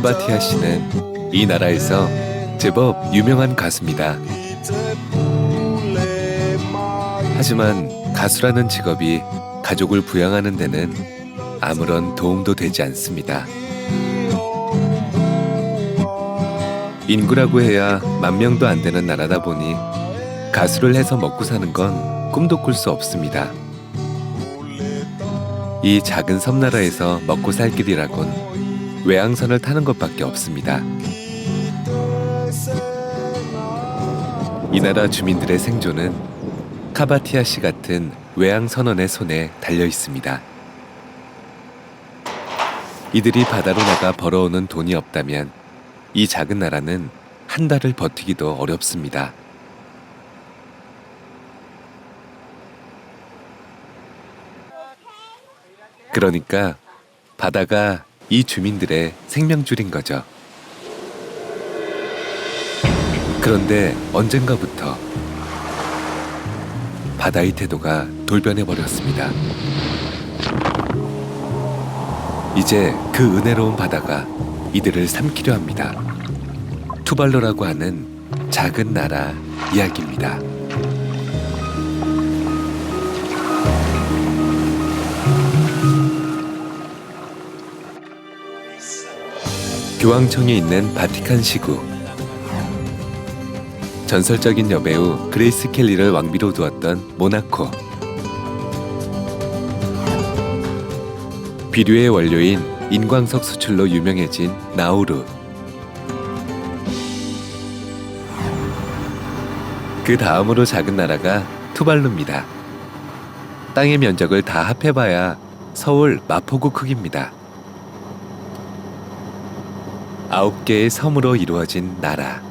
카바티아 씨는 이 나라에서 제법 유명한 가수입니다. 하지만 가수라는 직업이 가족을 부양하는 데는 아무런 도움도 되지 않습니다. 인구라고 해야 10,000명도 안 되는 나라다 보니 가수를 해서 먹고 사는 건 꿈도 꿀 수 없습니다. 이 작은 섬나라에서 먹고 살 길이라곤 외항선을 타는 것밖에 없습니다. 이 나라 주민들의 생존은 카바티아 씨 같은 외항선원의 손에 달려 있습니다. 이들이 바다로 나가 벌어오는 돈이 없다면 이 작은 나라는 한 달을 버티기도 어렵습니다. 그러니까 바다가 이 주민들의 생명줄인 거죠. 그런데 언젠가부터 바다의 태도가 돌변해버렸습니다. 이제 그 은혜로운 바다가 이들을 삼키려 합니다. 투발루라고 하는 작은 나라 이야기입니다. 교황청에 있는 바티칸 시구. 전설적인 여배우 그레이스 켈리를 왕비로 두었던 모나코. 비료의 원료인 인광석 수출로 유명해진 나우루. 그 다음으로 작은 나라가 투발루입니다. 땅의 면적을 다 합해봐야 서울 마포구 크기입니다. 9개의 섬으로 이루어진 나라.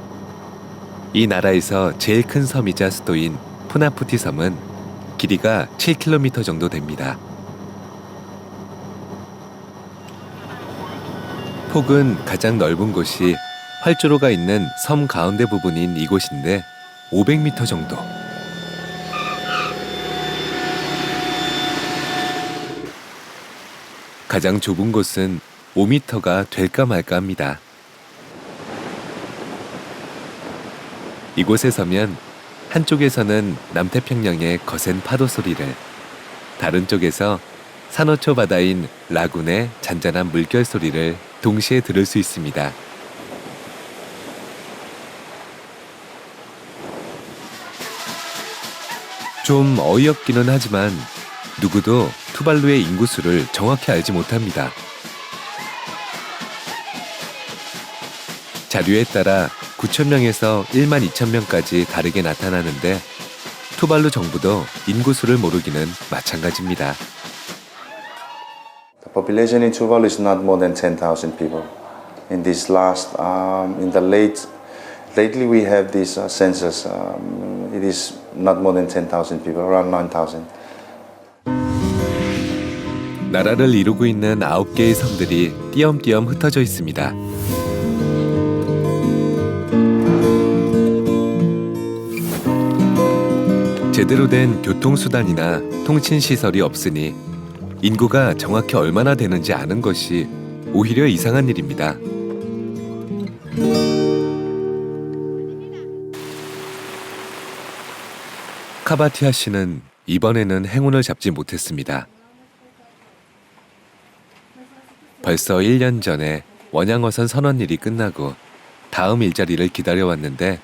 이 나라에서 제일 큰 섬이자 수도인 푸나푸티 섬은 길이가 7km 정도 됩니다. 폭은 가장 넓은 곳이 활주로가 있는 섬 가운데 부분인 이곳인데 500m 정도. 가장 좁은 곳은 5m가 될까 말까 합니다. 이곳에 서면 한쪽에서는 남태평양의 거센 파도 소리를, 다른 쪽에서 산호초 바다인 라군의 잔잔한 물결 소리를 동시에 들을 수 있습니다. 좀 어이없기는 하지만 누구도 투발루의 인구수를 정확히 알지 못합니다. 자료에 따라 9,000명에서 12,000명까지 다르게 나타나는데 투발루 정부도 인구수를 모르기는 마찬가지입니다. The population in Tuvalu is not more than 10,000 people. In this last, lately we have this census. It is not more than 10,000 people, around 9,000. 나라를 이루고 있는 9개의 섬들이 띄엄띄엄 흩어져 있습니다. 제대로 된 교통수단이나 통신시설이 없으니 인구가 정확히 얼마나 되는지 아는 것이 오히려 이상한 일입니다. 카바티아 씨는 이번에는 행운을 잡지 못했습니다. 벌써 1년 전에 원양어선 선원일이 끝나고 다음 일자리를 기다려왔는데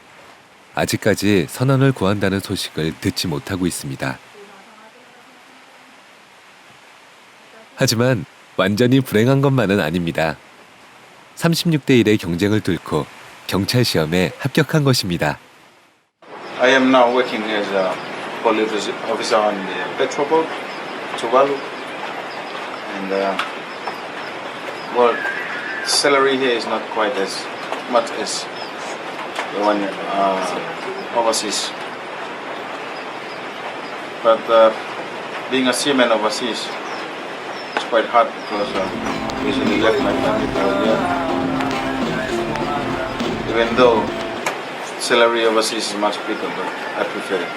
아직까지 선원을 구한다는 소식을 듣지 못하고 있습니다. 하지만 완전히 불행한 것만은 아닙니다. 36대 1의 경쟁을 뚫고 경찰 시험에 합격한 것입니다. I am now working as a police officer on the Petroport, Tuvalu, and well, salary here is not quite as much as the one overseas. But being a seaman overseas is quite hard because I usually left my family for a year. Even though salary overseas is much bigger, but I prefer it.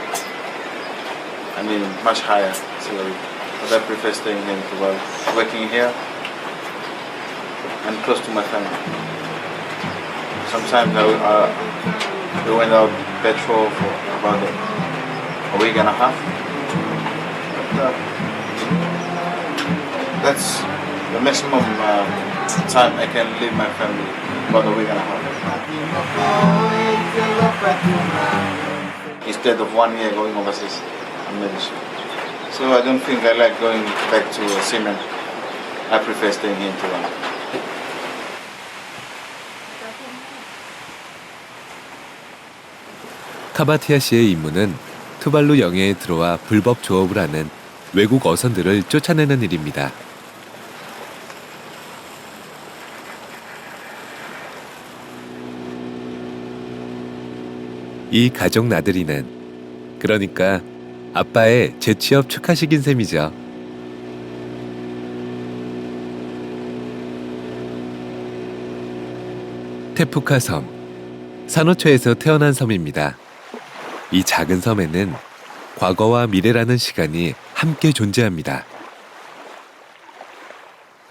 I mean, much higher salary. But I prefer staying here in Tuvalu, working here and close to my family. Sometimes we went out petrol for about a week and a half. But, that's the maximum time I can leave my family, about a week and a half. Instead of 1 year going overseas, I'm not sure. So I don't think I like going back to Seaman. I prefer staying here in Toronto. 카바티아 씨의 임무는 투발루 영해에 들어와 불법 조업을 하는 외국 어선들을 쫓아내는 일입니다. 이 가족 나들이는 그러니까 아빠의 재취업 축하식인 셈이죠. 테푸카 섬, 산호초에서 태어난 섬입니다. 이 작은 섬에는 과거와 미래라는 시간이 함께 존재합니다.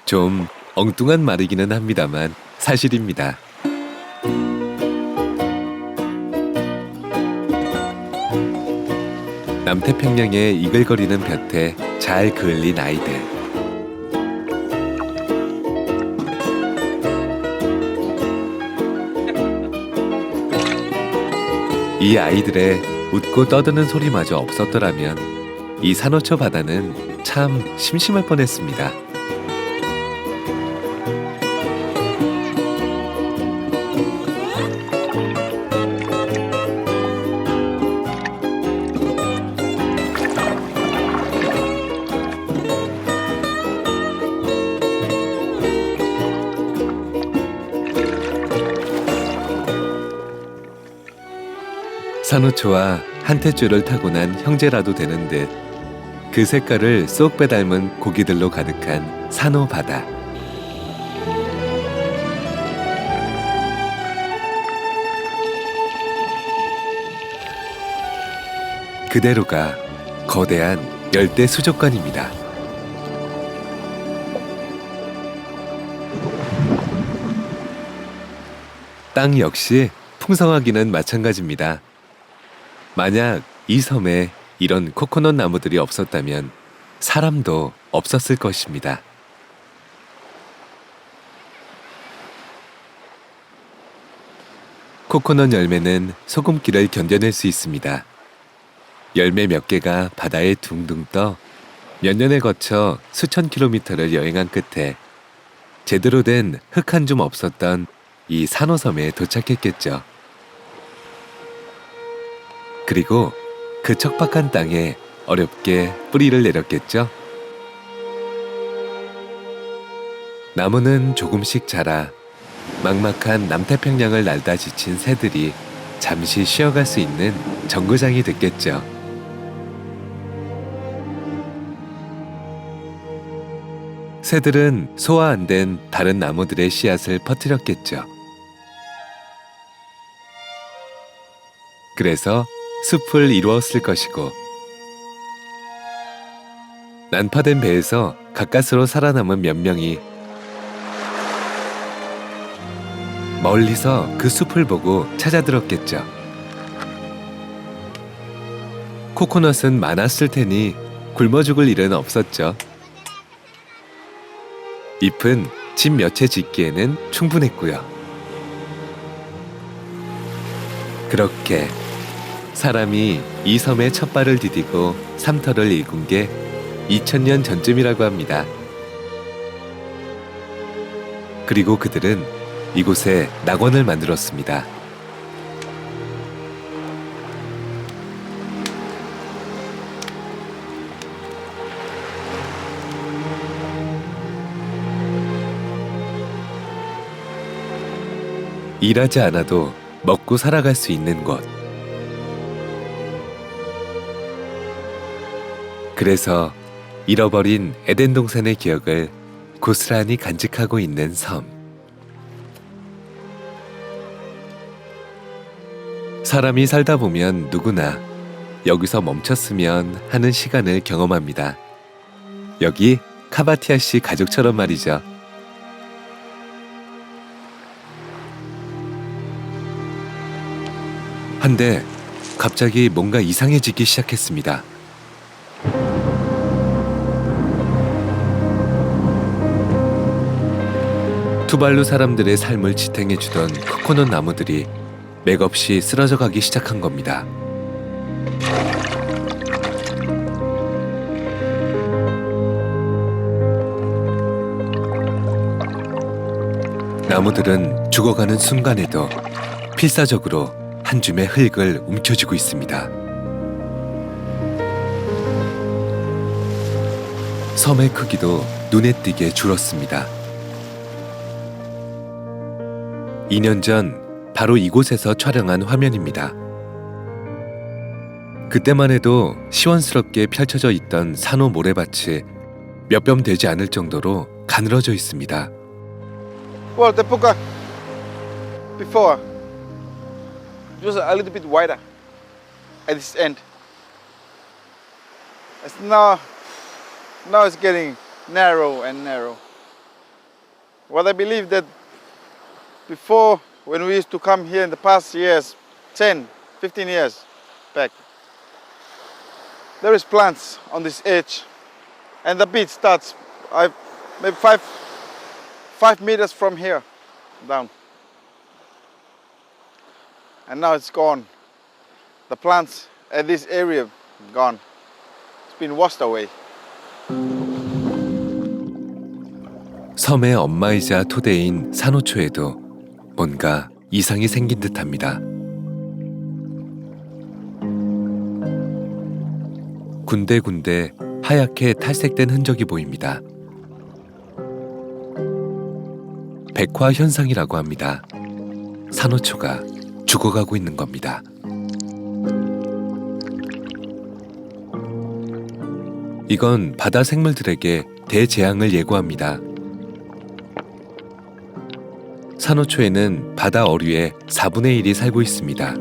좀 엉뚱한 말이기는 합니다만 사실입니다. 남태평양의 이글거리는 볕에 잘 그을린 아이들. 이 아이들의 웃고 떠드는 소리마저 없었더라면 이 산호초 바다는 참 심심할 뻔했습니다. 산호초와 한태줄을 타고난 형제라도 되는 듯 그 색깔을 쏙 빼닮은 고기들로 가득한 산호 바다. 그대로가 거대한 열대 수족관입니다. 땅 역시 풍성하기는 마찬가지입니다. 만약 이 섬에 이런 코코넛 나무들이 없었다면 사람도 없었을 것입니다. 코코넛 열매는 소금기를 견뎌낼 수 있습니다. 열매 몇 개가 바다에 둥둥 떠 몇 년에 거쳐 수천 킬로미터를 여행한 끝에 제대로 된 흙 한 줌 없었던 이 산호섬에 도착했겠죠. 그리고 그 척박한 땅에 어렵게 뿌리를 내렸겠죠. 나무는 조금씩 자라 막막한 남태평양을 날다 지친 새들이 잠시 쉬어갈 수 있는 정거장이 됐겠죠. 새들은 소화 안 된 다른 나무들의 씨앗을 퍼뜨렸겠죠. 그래서 숲을 이루었을 것이고 난파된 배에서 가까스로 살아남은 몇 명이 멀리서 그 숲을 보고 찾아들었겠죠. 코코넛은 많았을 테니 굶어 죽을 일은 없었죠. 잎은 집 몇 채 짓기에는 충분했고요. 그렇게 사람이 이 섬에 첫 발을 디디고 삼터를 일군 게 2000년 전쯤이라고 합니다. 그리고 그들은 이곳에 낙원을 만들었습니다. 일하지 않아도 먹고 살아갈 수 있는 곳. 그래서 잃어버린 에덴 동산의 기억을 고스란히 간직하고 있는 섬. 사람이 살다 보면 누구나 여기서 멈췄으면 하는 시간을 경험합니다. 여기 카바티아 씨 가족처럼 말이죠. 한데 갑자기 뭔가 이상해지기 시작했습니다. 투발루 사람들의 삶을 지탱해주던 코코넛 나무들이 맥없이 쓰러져 가기 시작한 겁니다. 나무들은 죽어가는 순간에도 필사적으로 한 줌의 흙을 움켜쥐고 있습니다. 섬의 크기도 눈에 띄게 줄었습니다. 2년 전 바로 이곳에서 촬영한 화면입니다. 그때만 해도 시원스럽게 펼쳐져 있던 산호 모래밭이 몇 뼘 되지 않을 정도로 가늘어져 있습니다. Well, the puka before it was a little bit wider at this end. It's now it's getting narrow and narrow. What I believe that before, when we used to come here in the past years, 10, 15 years back, there is plants on this edge, and the beach starts maybe 5 meters from here down. And now it's gone. The plants at this area gone. It's been washed away. 섬의 엄마이자 토대인 산호초에도 뭔가 이상이 생긴 듯합니다. 군데군데 하얗게 탈색된 흔적이 보입니다. 백화 현상이라고 합니다. 산호초가 죽어가고 있는 겁니다. 이건 바다 생물들에게 대재앙을 예고합니다. 산호초에는 바다 어류의 4분의 1이 살고 있습니다.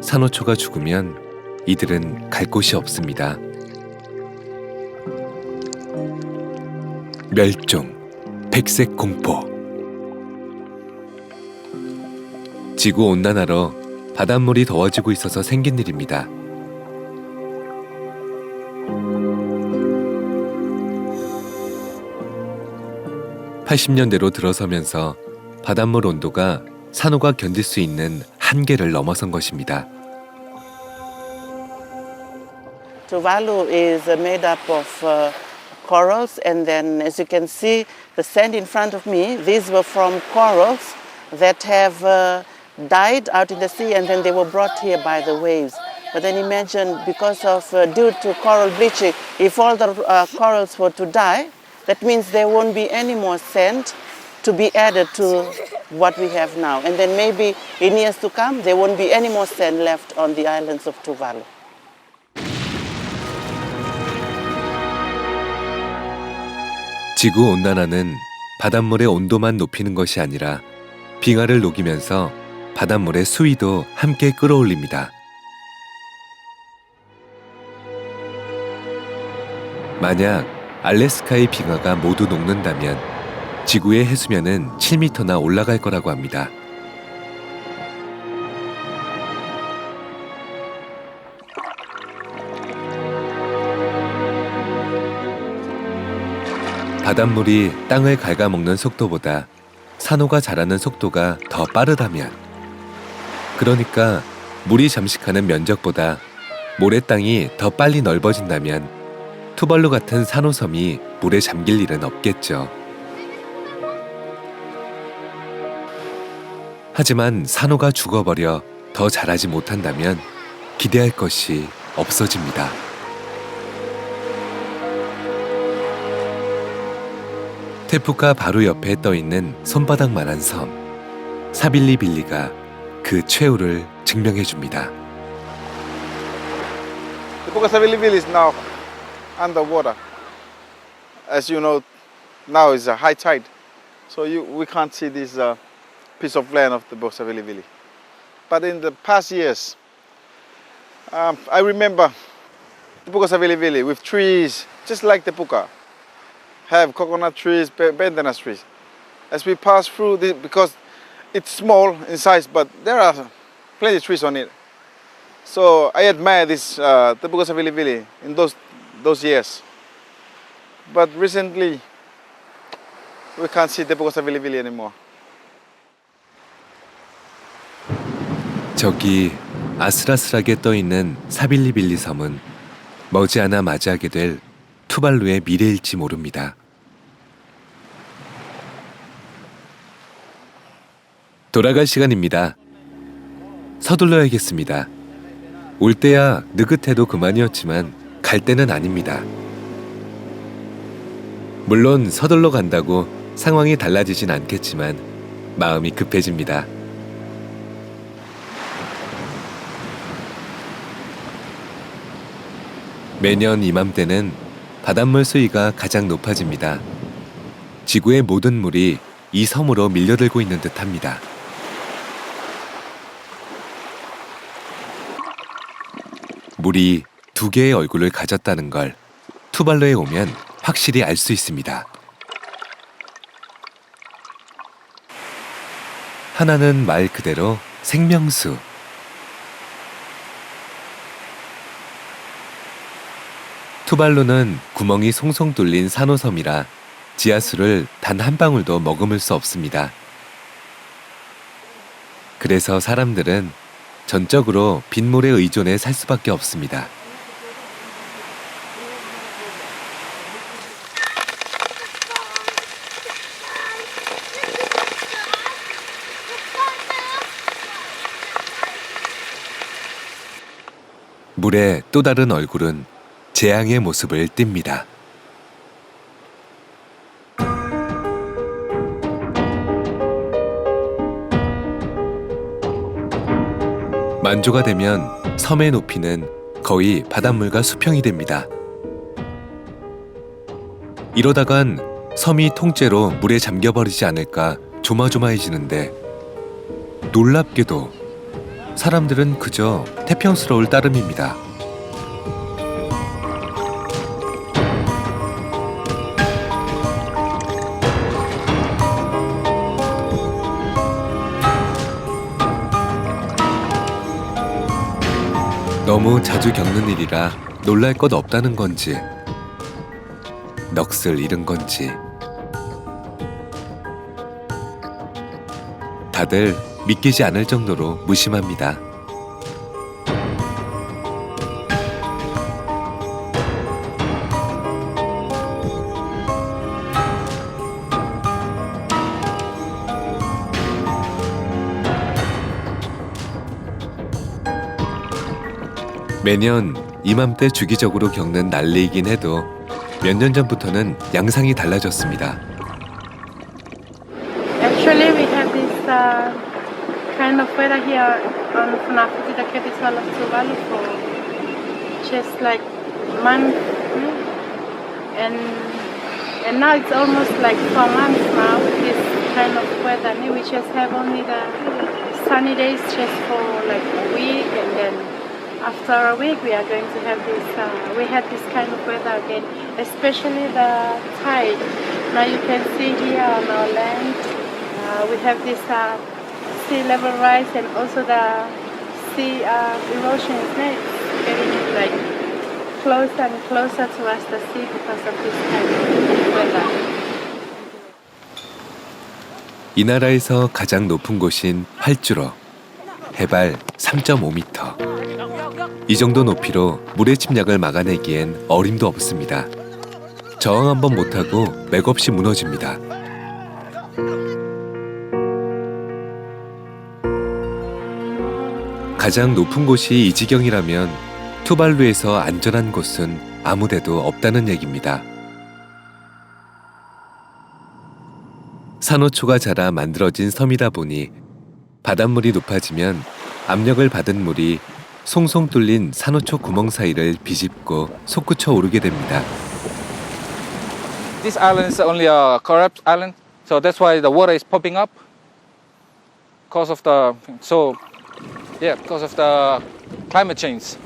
산호초가 죽으면 이들은 갈 곳이 없습니다. 멸종, 백색 공포. 지구 온난화로 바닷물이 더워지고 있어서 생긴 일입니다. (80년대로) 들어서면서 바닷물 온도가 산호가 견딜 수 있는 한계를 넘어선 것입니다. Tuvalu is made up of corals, and then as you can see the sand in front of me, these were from corals that have died out in the sea, and then they were brought here by the waves. But then imagine, because of due to coral bleaching, if all the corals were to die, that means there won't be any more sand to be added to what we have now. And then maybe in years to come, there won't be any more sand left on the islands of Tuvalu. 지구 온난화는 바닷물의 온도만 높이는 것이 아니라 빙하를 녹이면서 바닷물의 수위도 함께 끌어올립니다. 만약 알래스카의 빙하가 모두 녹는다면 지구의 해수면은 7m나 올라갈 거라고 합니다. 바닷물이 땅을 갉아먹는 속도보다 산호가 자라는 속도가 더 빠르다면, 그러니까 물이 잠식하는 면적보다 모래 땅이 더 빨리 넓어진다면 투발루 같은 산호섬이 물에 잠길 일은 없겠죠. 하지만 산호가 죽어버려 더 자라지 못한다면 기대할 것이 없어집니다. 테푸카 바로 옆에 떠있는 손바닥만한 섬 사빌리빌리가 그 최후를 증명해줍니다. The Puka Savilivili is now underwater. As you know, now is a high tide, so we can't see this piece of land of the Puka Savilivili. But in the past years, I remember the Puka Savilivili with trees just like the Puka, have coconut trees, banana trees. As we pass through this, because it's small in size, but there are plenty of trees on it. So I admire this Tepukosa Vilivili in those years. But recently, we can't see Tepukosa Vilivili anymore. 저기 아슬아슬하게 떠있는 사빌리빌리 섬은 머지않아 맞이하게 될 투발루의 미래일지 모릅니다. 돌아갈 시간입니다. 서둘러야겠습니다. 올 때야 느긋해도 그만이었지만 갈 때는 아닙니다. 물론 서둘러 간다고 상황이 달라지진 않겠지만 마음이 급해집니다. 매년 이맘때는 바닷물 수위가 가장 높아집니다. 지구의 모든 물이 이 섬으로 밀려들고 있는 듯합니다. 물이 두 개의 얼굴을 가졌다는 걸 투발루에 오면 확실히 알 수 있습니다. 하나는 말 그대로 생명수. 투발루는 구멍이 송송 뚫린 산호섬이라 지하수를 단 한 방울도 머금을 수 없습니다. 그래서 사람들은 전적으로 빗물에 의존해 살 수밖에 없습니다. 물의 또 다른 얼굴은 재앙의 모습을 띱니다. 만조가 되면 섬의 높이는 거의 바닷물과 수평이 됩니다. 이러다간 섬이 통째로 물에 잠겨버리지 않을까 조마조마해지는데 놀랍게도 사람들은 그저 태평스러울 따름입니다. 너무 자주 겪는 일이라 놀랄 것 없다는 건지, 넋을 잃은 건지, 다들 믿기지 않을 정도로 무심합니다. 매년 이맘때 주기적으로 겪는 난리이긴 해도 몇 년 전부터는 양상이 달라졌습니다. Actually, we have this kind of weather here on Funafuti, the capital of Tuvalu, for just like a month, and now it's almost like 4 months now. This kind of weather, we just have only the sunny days just for like a week, and then after a week we are going to have this. We had this kind of weather again, especially the tide. Now you can see here on our land. We have this sea level rise, and also the sea erosion is getting like closer and closer towards the sea because of this kind of weather. 이 나라에서 가장 높은 곳인 활주로, 해발 3.5m. 이 정도 높이로 물의 침략을 막아내기엔 어림도 없습니다. 저항 한번 못하고 맥없이 무너집니다. 가장 높은 곳이 이 지경이라면 투발루에서 안전한 곳은 아무데도 없다는 얘기입니다. 산호초가 자라 만들어진 섬이다 보니 바닷물이 높아지면 압력을 받은 물이 송송 뚫린 산호초 구멍 사이를 비집고 솟구쳐 오르게 됩니다. This island is only a collapsed island, so that's why the water is popping up. Because of the climate change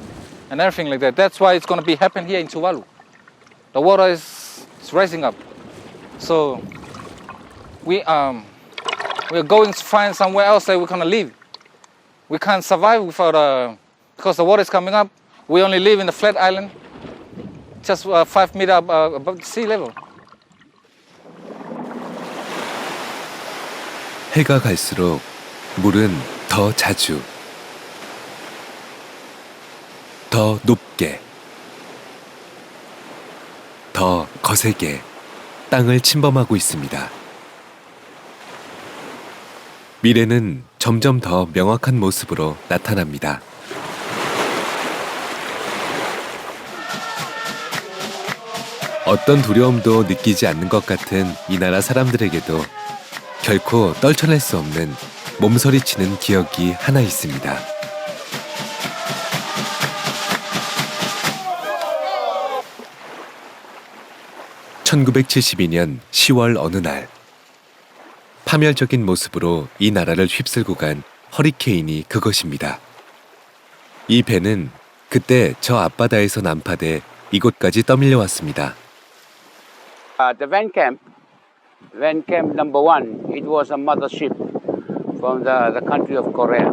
and everything like that. That's why it's going to be happen here in Tuvalu. The water is rising up. So we We're going to find somewhere else that we're gonna live. We can't survive without because the water is coming up. We only live in the flat island, just 5 meters above the sea level. 해가 갈수록 물은 더 자주, 더 높게, 더 거세게 땅을 침범하고 있습니다. 미래는 점점 더 명확한 모습으로 나타납니다. 어떤 두려움도 느끼지 않는 것 같은 이 나라 사람들에게도 결코 떨쳐낼 수 없는 몸서리치는 기억이 하나 있습니다. (1972년 10월) 어느 날 파멸적인 모습으로 이 나라를 휩쓸고 간 허리케인이 그것입니다. 이 배는 그때 저 앞바다에서 난파돼 이곳까지 떠밀려 왔습니다. The Van Camp number 1, it was a mothership from the country of Korea.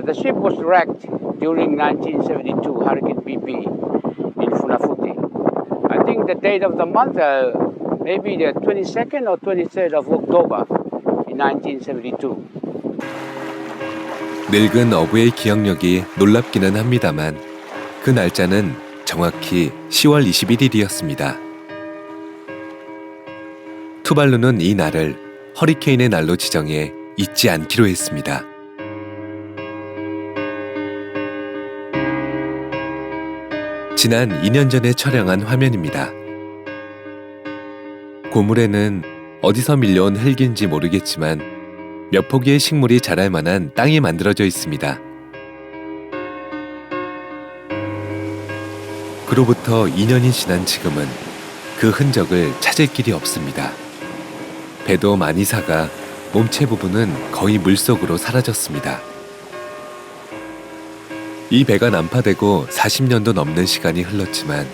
The ship was wrecked during 1972 Hurricane PP in Funafuti. I think the date of the month, maybe the 22nd or 23rd of October in 1972. 늙은 어부의 기억력이 놀랍기는 합니다만 그 날짜는 정확히 10월 21일이었습니다. 투발루는 이 날을 허리케인의 날로 지정해 잊지 않기로 했습니다. 지난 2년 전에 촬영한 화면입니다. 고물에는 어디서 밀려온 흙인지 모르겠지만 몇 포기의 식물이 자랄 만한 땅이 만들어져 있습니다. 그로부터 2년이 지난 지금은 그 흔적을 찾을 길이 없습니다. 배도 많이 사가 몸체 부분은 거의 물속으로 사라졌습니다. 이 배가 난파되고 40년도 넘는 시간이 흘렀지만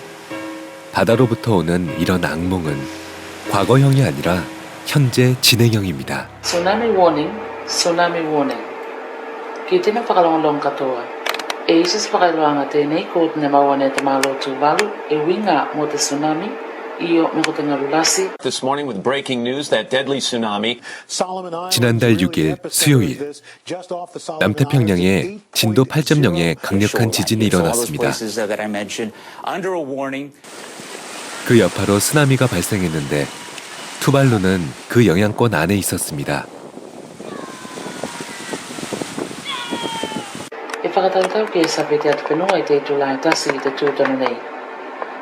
바다로부터 오는 이런 악몽은 과거형이 아니라 현재 진행형입니다. Tsunami warning, tsunami warning. Kita napakalong-long katoa. E isa sa pakailangan natin kung na mawane tamalo Tuvalu, e winga mo te tsunami, iyo mekotengalulasi. This morning with breaking news that deadly tsunami. 지난달 6일 수요일 남태평양에 진도 8.0의 강력한 지진이 일어났습니다. 그 여파로 쓰나미가 발생했는데 투발루는 그 영향권 안에 있었습니다. Whakatau ke sape te atu whenua i te tūlai tasi i te tūtonu nei.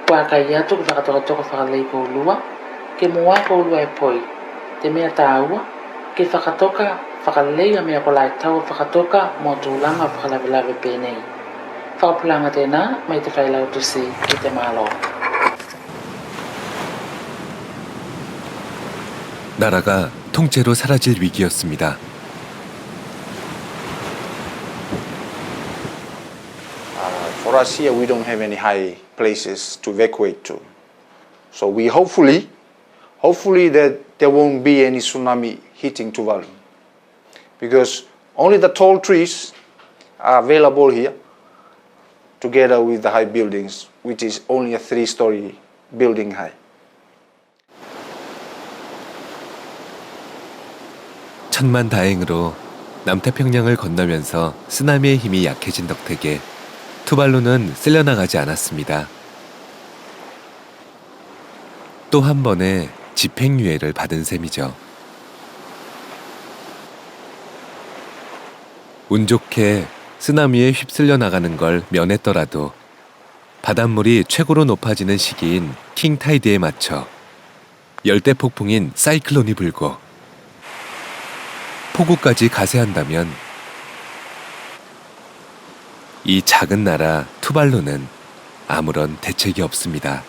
Kua kai atu ki whakatoka whakalei pōlua, ke mua pōlua e poi. Te mea tāua, ke whakatoka whakalei a mea ko lai tau whakatoka mō tūlanga whakalawe pēnei. Whakapulanga tēnā mai te whailau tusi i te mālo. 나라가 통째로 사라질 위기였습니다. For us here, we don't have any high places to evacuate to. So we hopefully that there won't be any tsunami hitting Tuvalu. Because only the tall trees are available here, together with the high buildings, which is only a 3-story building high. 천만다행으로 남태평양을 건너면서 쓰나미의 힘이 약해진 덕택에 투발루는 쓸려나가지 않았습니다. 또 한 번의 집행유예를 받은 셈이죠. 운 좋게 쓰나미에 휩쓸려 나가는 걸 면했더라도 바닷물이 최고로 높아지는 시기인 킹타이드에 맞춰 열대폭풍인 사이클론이 불고 폭우까지 가세한다면 이 작은 나라 투발루는 아무런 대책이 없습니다.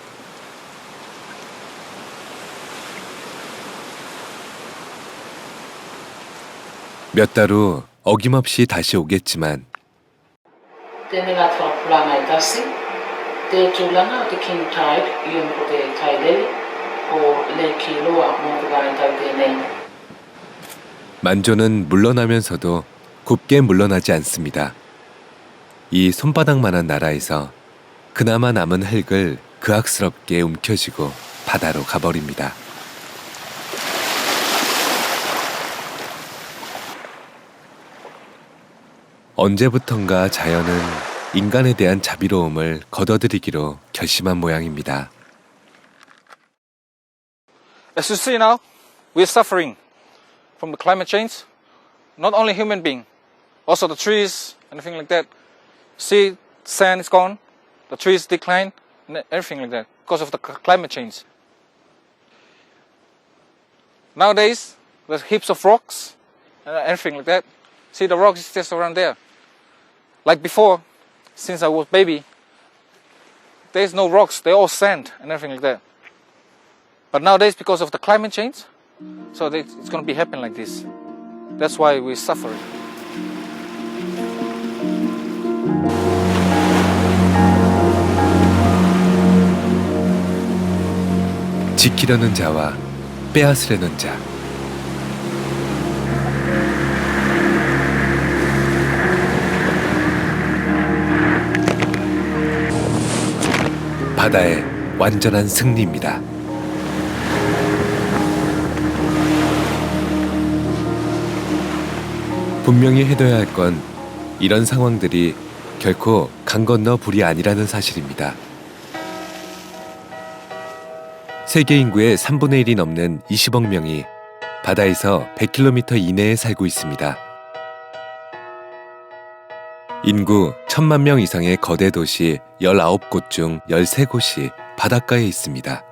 몇 달 후 어김없이 다시 오겠지만 Tēnei ngā whakapulanga i tasi, te tūlanga o te king tide, i o te taideli, o le ki loa mō te wāi tau tēnei. 만조는 물러나면서도 곱게 물러나지 않습니다. 이 손바닥만한 나라에서 그나마 남은 흙을 그악스럽게 움켜쥐고 바다로 가버립니다. 언제부턴가 자연은 인간에 대한 자비로움을 거둬들이기로 결심한 모양입니다. As you see now, we're suffering from the climate change. Not only human being, also the trees, anything like that. See, sand is gone, the trees decline, and everything like that because of the climate change. Nowadays, there's heaps of rocks and everything like that. See, the rocks is just around there. Like before, since I was baby, there's no rocks, they're all sand and everything like that. But nowadays, because of the climate change, so it's going to be happening like this. That's why we're suffering. 지키려는 자와 빼앗으려는 자. 바다의 완전한 승리입니다. 분명히 해둬야 할 건 이런 상황들이 결코 강 건너 불이 아니라는 사실입니다. 세계 인구의 3분의 1이 넘는 20억 명이 바다에서 100km 이내에 살고 있습니다. 인구 1000만 명 이상의 거대 도시 19곳 중 13곳이 바닷가에 있습니다.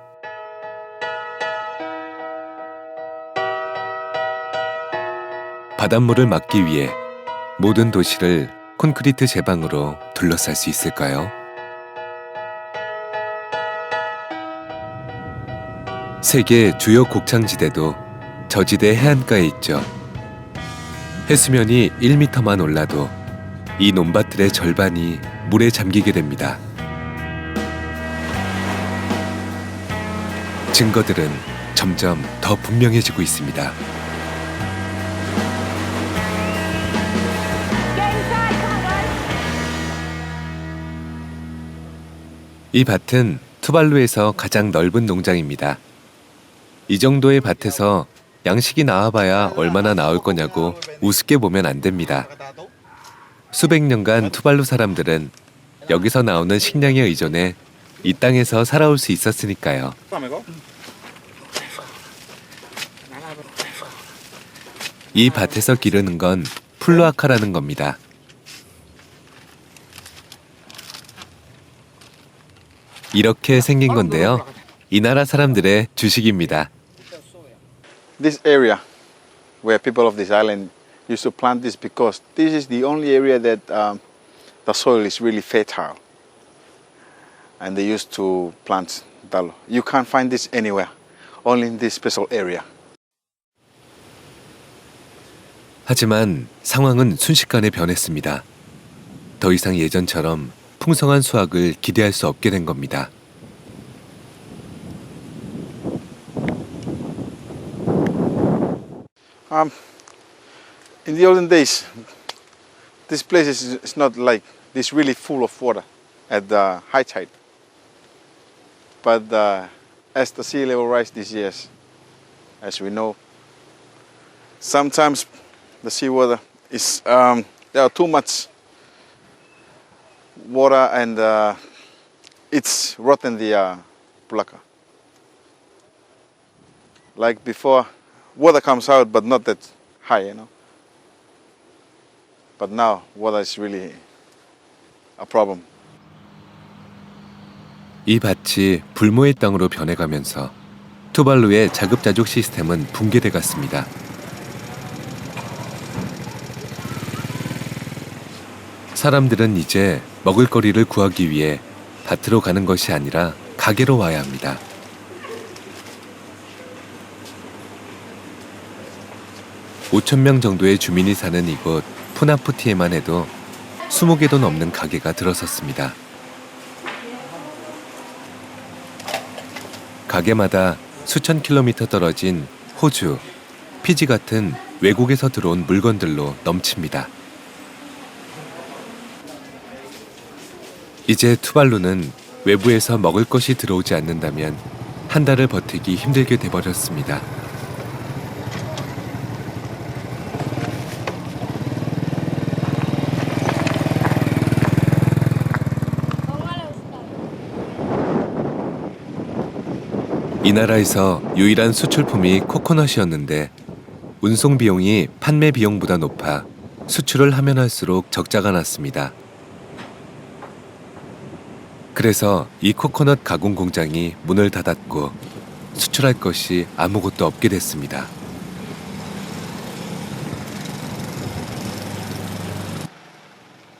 바닷물을 막기 위해 모든 도시를 콘크리트 제방으로 둘러쌀 수 있을까요? 세계 주요 곡창지대도 저지대 해안가에 있죠. 해수면이 1m만 올라도 이 논밭들의 절반이 물에 잠기게 됩니다. 증거들은 점점 더 분명해지고 있습니다. 이 밭은 투발루에서 가장 넓은 농장입니다. 이 정도의 밭에서 양식이 나와봐야 얼마나 나올 거냐고 우습게 보면 안 됩니다. 수백 년간 투발루 사람들은 여기서 나오는 식량에 의존해 이 땅에서 살아올 수 있었으니까요. 이 밭에서 기르는 건 플루아카라는 겁니다. 이렇게 생긴 건데요. 이 나라 사람들의 주식입니다. This area where people of this island used to plant this because this is the only area that the soil is really fertile. And they used to plant talo. You can't find this anywhere, only in this special area. 하지만 상황은 순식간에 변했습니다. 더 이상 예전처럼 풍성한 수확을 기대할 수 없게 된 겁니다. In the olden days, this place is not like this really full of water at the high tide. But as the sea level rise these years, as we know, sometimes the seawater is there are too much water and it's rotten the pulaka. Like before, water comes out, but not that high, you know. But now, water is really a problem. 이 밭이 불모의 땅으로 변해가면서 투발루의 자급자족 시스템은 붕괴돼 갔습니다. 사람들은 이제 먹을거리를 구하기 위해 밭으로 가는 것이 아니라 가게로 와야 합니다. (5,000명) 정도의 주민이 사는 이곳 푸나푸티에만 해도 20개도 넘는 가게가 들어섰습니다. 가게마다 수천 킬로미터 떨어진 호주, 피지 같은 외국에서 들어온 물건들로 넘칩니다. 이제 투발루는 외부에서 먹을 것이 들어오지 않는다면 한 달을 버티기 힘들게 돼버렸습니다. 이 나라에서 유일한 수출품이 코코넛이었는데 운송 비용이 판매 비용보다 높아 수출을 하면 할수록 적자가 났습니다. 그래서 이 코코넛 가공 공장이 문을 닫았고 수출할 것이 아무것도 없게 됐습니다.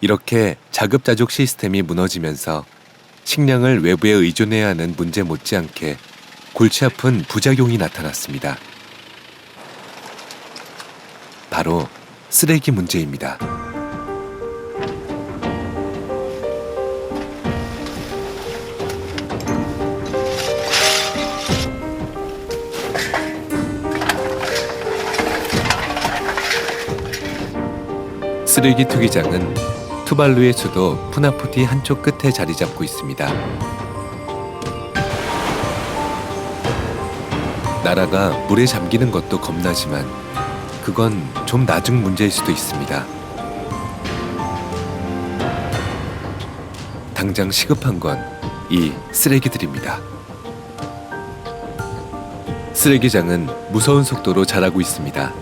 이렇게 자급자족 시스템이 무너지면서 식량을 외부에 의존해야 하는 문제 못지않게 골치 아픈 부작용이 나타났습니다. 바로 쓰레기 문제입니다. 쓰레기 투기장은 투발루의 수도 푸나푸티 한쪽 끝에 자리 잡고 있습니다. 나라가 물에 잠기는 것도 겁나지만 그건 좀 나중 문제일 수도 있습니다. 당장 시급한 건 이 쓰레기들입니다. 쓰레기장은 무서운 속도로 자라고 있습니다.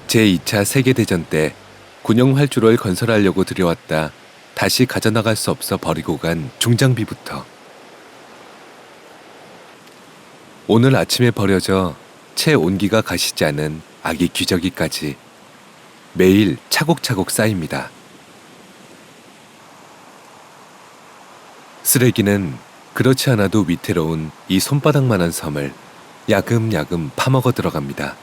제2차 세계대전 때 군용 활주로를 건설하려고 들여왔다 다시 가져나갈 수 없어 버리고 간 중장비부터 오늘 아침에 버려져 채 온기가 가시지 않은 아기 기저귀까지 매일 차곡차곡 쌓입니다. 쓰레기는 그렇지 않아도 위태로운 이 손바닥만한 섬을 야금야금 파먹어 들어갑니다.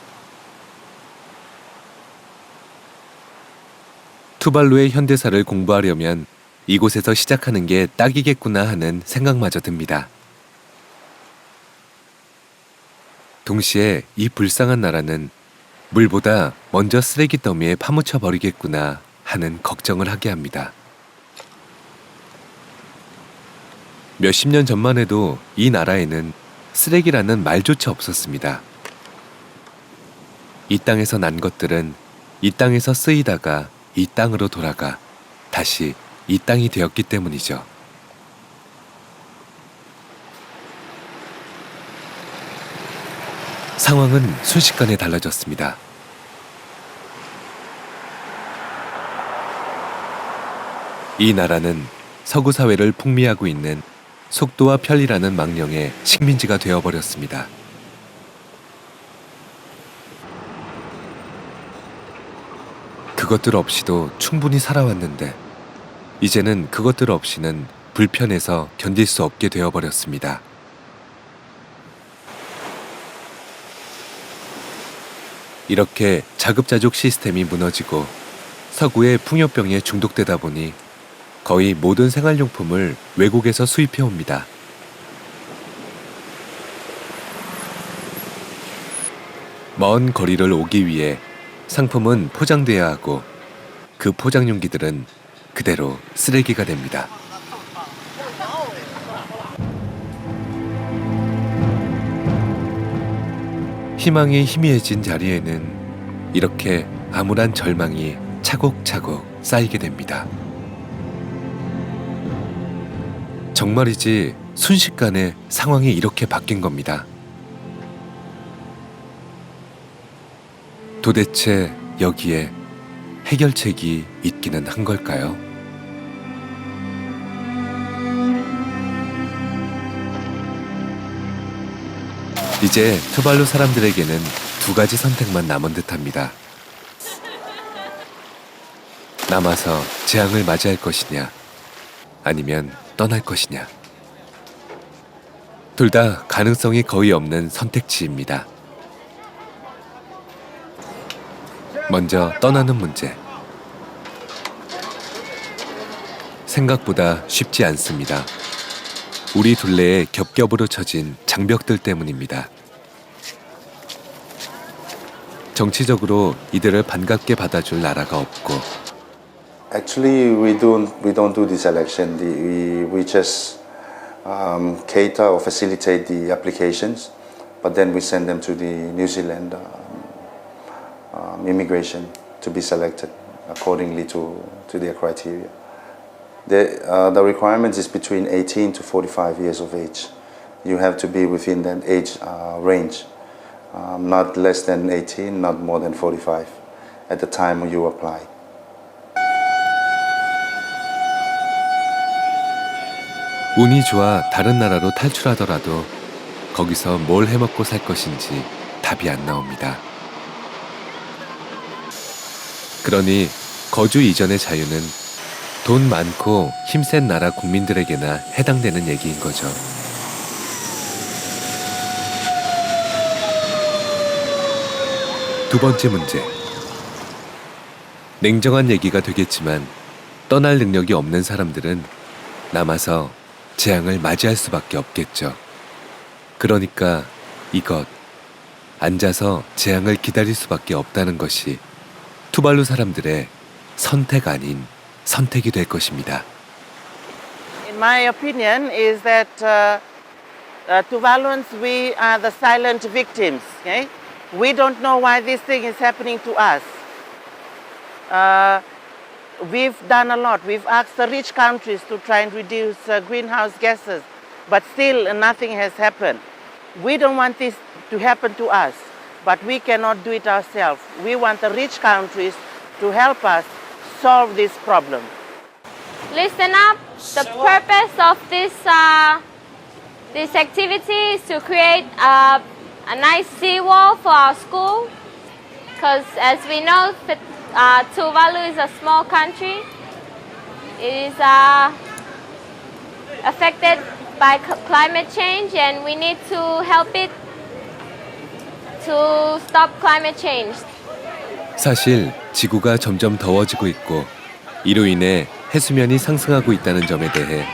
투발루의 현대사를 공부하려면 이곳에서 시작하는 게 딱이겠구나 하는 생각마저 듭니다. 동시에 이 불쌍한 나라는 물보다 먼저 쓰레기 더미에 파묻혀 버리겠구나 하는 걱정을 하게 합니다. 몇십 년 전만 해도 이 나라에는 쓰레기라는 말조차 없었습니다. 이 땅에서 난 것들은 이 땅에서 쓰이다가 이 땅으로 돌아가 다시 이 땅이 되었기 때문이죠. 상황은 순식간에 달라졌습니다. 이 나라는 서구 사회를 풍미하고 있는 속도와 편리라는 망령의 식민지가 되어버렸습니다. 그것들 없이도 충분히 살아왔는데 이제는 그것들 없이는 불편해서 견딜 수 없게 되어버렸습니다. 이렇게 자급자족 시스템이 무너지고 서구의 풍요병에 중독되다 보니 거의 모든 생활용품을 외국에서 수입해옵니다. 먼 거리를 오기 위해 상품은 포장돼야 하고 그 포장 용기들은 그대로 쓰레기가 됩니다. 희망이 희미해진 자리에는 이렇게 암울한 절망이 차곡차곡 쌓이게 됩니다. 정말이지 순식간에 상황이 이렇게 바뀐 겁니다. 도대체 여기에 해결책이 있기는 한 걸까요? 이제 투발루 사람들에게는 두 가지 선택만 남은 듯합니다. 남아서 재앙을 맞이할 것이냐, 아니면 떠날 것이냐. 둘 다 가능성이 거의 없는 선택지입니다. 먼저 떠나는 문제. 생각보다 쉽지 않습니다. 우리 둘레에 겹겹으로 쳐진 장벽들 때문입니다. 정치적으로 이들을 반갑게 받아줄 나라가 없고 Actually, we don't do this election. We just cater or facilitate the applications, but then we send them to the New Zealand immigration to be selected accordingly to their criteria. The requirement is between 18 to 45 years of age. You have to be within that age range, not less than 18, not more than 45 at the time when you apply. 운이 좋아 다른 나라로 탈출하더라도 거기서 뭘 해먹고 살 것인지 답이 안 나옵니다. 그러니 거주 이전의 자유는 돈 많고 힘센 나라 국민들에게나 해당되는 얘기인 거죠. 두 번째 문제. 냉정한 얘기가 되겠지만 떠날 능력이 없는 사람들은 남아서 재앙을 맞이할 수밖에 없겠죠. 그러니까 이것, 앉아서 재앙을 기다릴 수밖에 없다는 것이 투발루 사람들의 선택 아닌 선택이 될 것입니다. In my opinion is that Tuvaluans, we are the silent victims. Okay? We don't know why this thing is happening to us. We've done a lot. We've asked the rich countries to try and reduce greenhouse gases, but still nothing has happened. We don't want this to happen to us, but we cannot do it ourselves. We want the rich countries to help us solve this problem. Listen up. The purpose of this activity is to create a nice seawall for our school, because as we know, Tuvalu is a small country. It is affected by climate change, and we need to help it to stop climate change. 사실 지구가 점점 더워지고 있고 이로 인해 해수면이 상승하고 있다는 점에 대해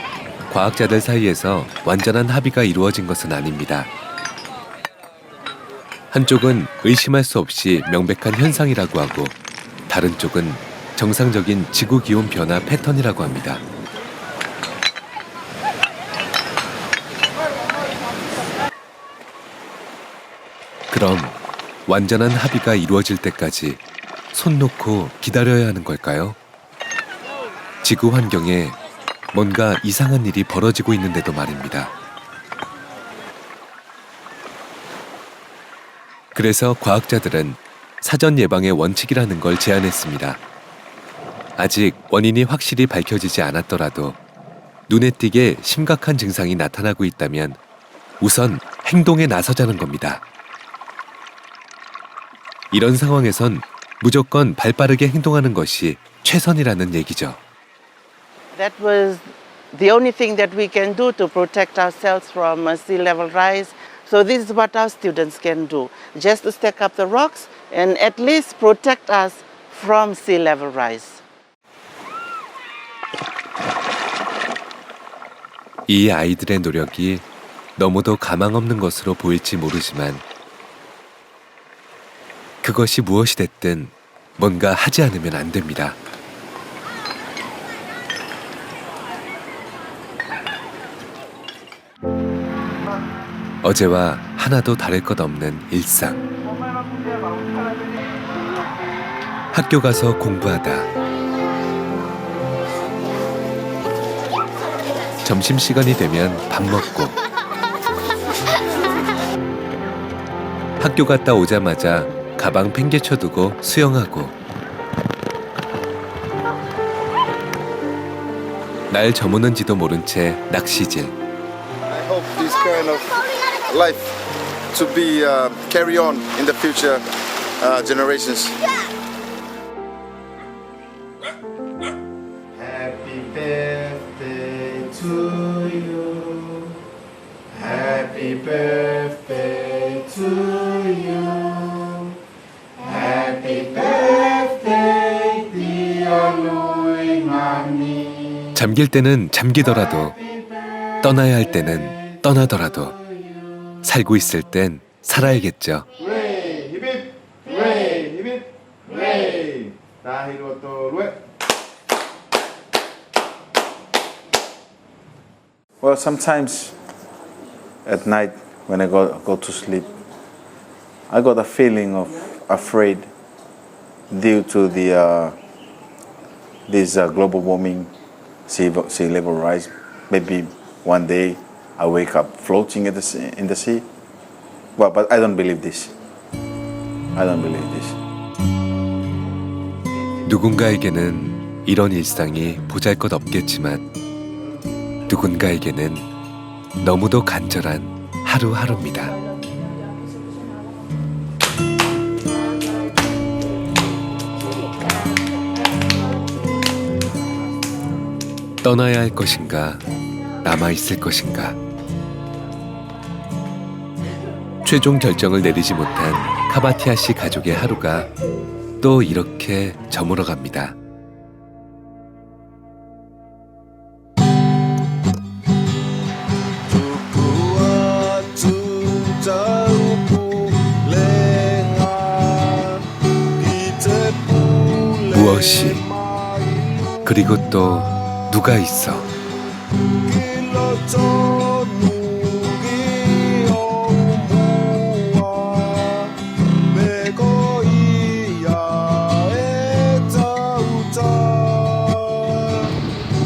과학자들 사이에서 완전한 합의가 이루어진 것은 아닙니다. 한쪽은 의심할 수 없이 명백한 현상이라고 하고 다른 쪽은 정상적인 지구 기온 변화 패턴이라고 합니다. 그럼 완전한 합의가 이루어질 때까지 손 놓고 기다려야 하는 걸까요? 지구 환경에 뭔가 이상한 일이 벌어지고 있는데도 말입니다. 그래서 과학자들은 사전 예방의 원칙이라는 걸 제안했습니다. 아직 원인이 확실히 밝혀지지 않았더라도 눈에 띄게 심각한 증상이 나타나고 있다면 우선 행동에 나서자는 겁니다. 이런 상황에선 무조건 발빠르게 행동하는 것이 최선이라는 얘기죠. That was the only thing that we can do to protect ourselves from sea level rise. So this is what our students can do. Just to stack up the rocks and at least protect us from sea level rise. 이 아이들의 노력이 너무도 가망 없는 것으로 보일지 모르지만 그것이 무엇이 됐든 뭔가 하지 않으면 안 됩니다. 어제와 하나도 다를 것 없는 일상. 학교 가서 공부하다. 점심시간이 되면 밥 먹고. 학교 갔다 오자마자 가방 팽개쳐두고 수영하고. 날 저무는지도 모른 채 낚시질. I hope this kind of life to be carry on in the future generations. Happy birthday to you. Happy birthday to you. Happy birthday dear 로잉아니. 잠길 때는 잠기더라도 떠나야 할 때는 떠나더라도 살고 있을 땐 살아야겠죠. 웨이비 웨이 Well, sometimes at night when I go to sleep, I got a feeling of afraid due to this global warming, sea level rise. Maybe one day I wake up floating in the sea. Well, but I don't believe this. I don't believe this. 누군가에게는 이런 일상이 보잘것없겠지만 누군가에게는 너무도 간절한 하루하루입니다. 떠나야 할 것인가, 남아있을 것인가. 최종 결정을 내리지 못한 카바티아 씨 가족의 하루가 또 이렇게 저물어 갑니다. 무엇이, 그리고 또 누가 있어.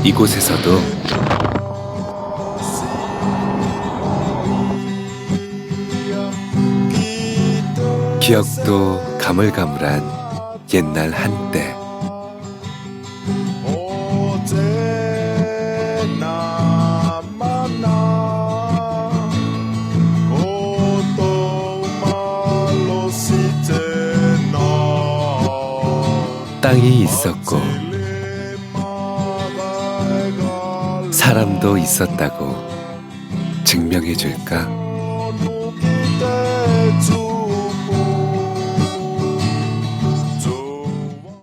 이곳에서도 기억도 가물가물한 옛날 한때. 땅이 있었고 사람도 있었다고 증명해 줄까?